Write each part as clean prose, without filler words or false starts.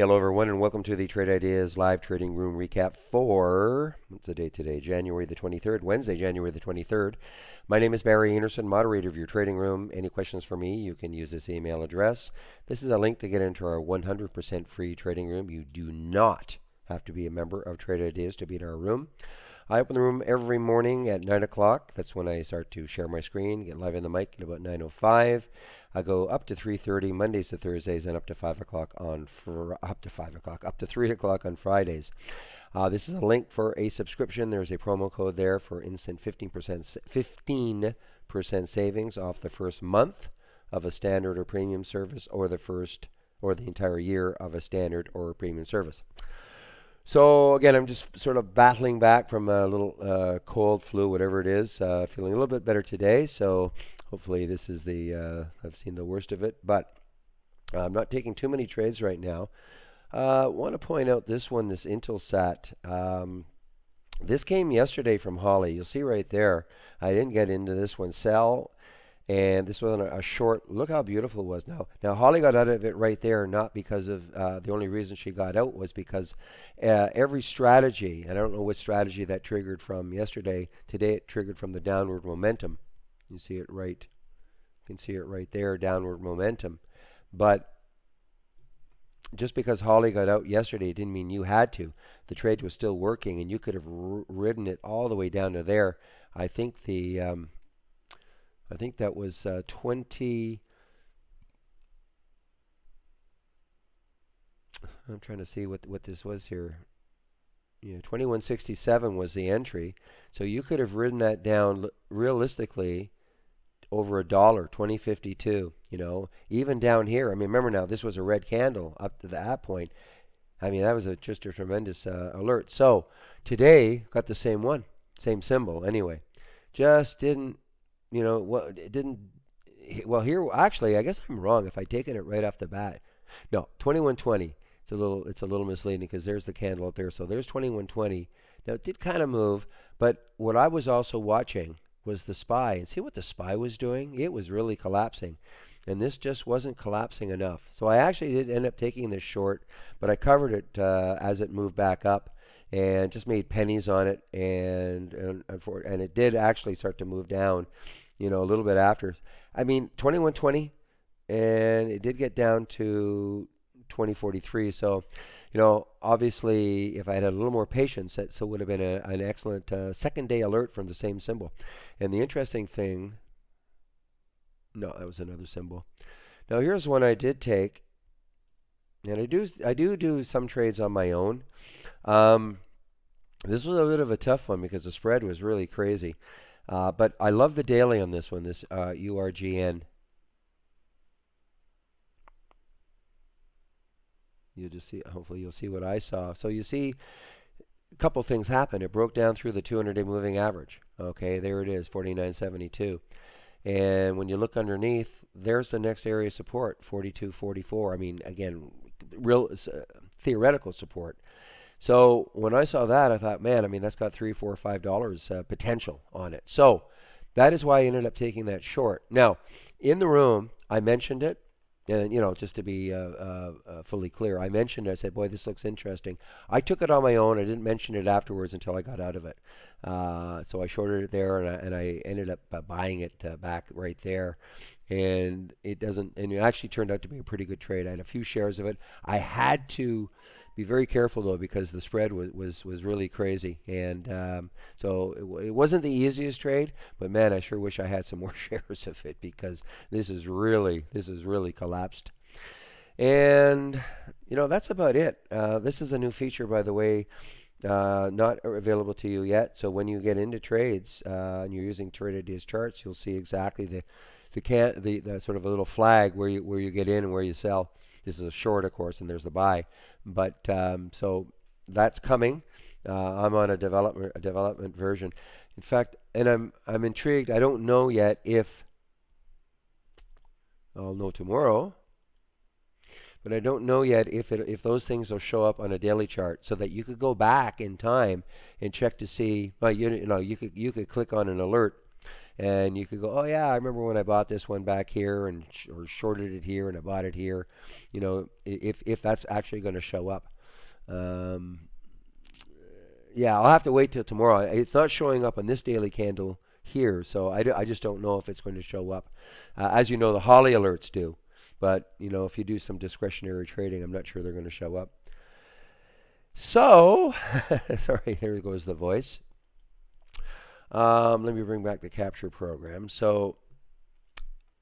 Hello, everyone, and welcome to the Trade Ideas live trading room recap for, what's the date today? January the 23rd, Wednesday, January the 23rd. My name is Barry Anderson, moderator of your trading room. Any questions for me, you can use this email address. This is a link to get into our 100% free trading room. You do not have to be a member of Trade Ideas to be in our room. I open the room every morning at 9 o'clock. That's when I start to share my screen, get live in the mic at about 9:05. I go up to 3:30 Mondays to Thursdays, and up to 5 o'clock on up to 3 o'clock on Fridays. This is a link for a subscription. There's a promo code there for instant 15% savings off the first month of a standard or premium service, or the entire year of a standard or premium service. So again, I'm just sort of battling back from a little cold, flu, whatever it is. Feeling a little bit better today, so hopefully this is I've seen the worst of it. But I'm not taking too many trades right now. Want to point out this one, this Intelsat. This came yesterday from Holly. You'll see right there. I didn't get into this one. Sell. And this was a short. Look how beautiful it was. Now Holly got out of it right there, not because of the only reason she got out was because every strategy, and I don't know what strategy that triggered from yesterday. Today it triggered from the downward momentum. You see it right. You can see it right there, downward momentum. But just because Holly got out yesterday, it didn't mean you had to. The trade was still working, and you could have ridden it all the way down to there. I think that was 20. I'm trying to see what this was here. Yeah, 2167 was the entry. So you could have ridden that down realistically over $1, 2052. You know, even down here. I mean, remember now, this was a red candle up to that point. I mean, that was just a tremendous alert. So today got the same one, same symbol. Anyway, just didn't. You know, well, it didn't. Well, here actually, I guess I'm wrong if I'd taken it right off the bat. No, 2120. It's a little misleading because there's the candle up there. So there's 2120. Now it did kind of move, but what I was also watching was the SPY, and see what the SPY was doing. It was really collapsing, and this just wasn't collapsing enough. So I actually did end up taking this short, but I covered it as it moved back up, and just made pennies on it, and it did actually start to move down, you know, a little bit after. I mean, 2120, and it did get down to 2043. So, you know, obviously, if I had a little more patience, that still would have been an excellent second day alert from the same symbol. And the interesting thing, no, that was another symbol. Now here's one I did take, and I do some trades on my own. This was a bit of a tough one because the spread was really crazy. But I love the daily on this one, this URGN. You just see, hopefully you'll see what I saw. So you see a couple things happen. It broke down through the 200-day moving average. Okay, there it is, 49.72. And when you look underneath, there's the next area of support, 42.44. I mean, again, real theoretical support. So when I saw that, I thought, man, I mean, that's got $3, $4, $5 potential on it. So that is why I ended up taking that short. Now, in the room, I mentioned it, and you know, just to be fully clear, I mentioned it. I said, boy, this looks interesting. I took it on my own. I didn't mention it afterwards until I got out of it. So I shorted it there, and I ended up buying it back right there. And it actually turned out to be a pretty good trade. I had a few shares of it. I had to be very careful though, because the spread was really crazy, and so it wasn't the easiest trade. But man, I sure wish I had some more shares of it, because this is really collapsed. And you know, that's about it. This is a new feature, by the way, not available to you yet. So when you get into trades and you're using Trade Ideas charts, you'll see exactly the sort of a little flag where you get in and where you sell. This is a short, of course, and there's the buy. But so that's coming. I'm on a development version. In fact, and I'm intrigued. I don't know yet if I'll know tomorrow. But I don't know yet if those things will show up on a daily chart, so that you could go back in time and check to see. Well, you could click on an alert And you could go, oh yeah, I remember when I bought this one back here and or shorted it here and I bought it here. You know, if that's actually going to show up. Um, yeah, I'll have to wait till tomorrow. It's not showing up on this daily candle here, so I just don't know if it's going to show up. As you know, the Holly alerts do, but you know, if you do some discretionary trading, I'm not sure they're going to show up. So, sorry, there goes the voice. Let me bring back the capture program. So,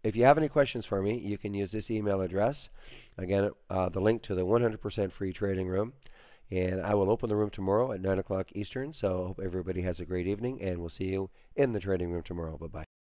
if you have any questions for me, you can use this email address. Again, the link to the 100% free trading room. And I will open the room tomorrow at 9 o'clock Eastern. So I hope everybody has a great evening, and we'll see you in the trading room tomorrow. Bye-bye.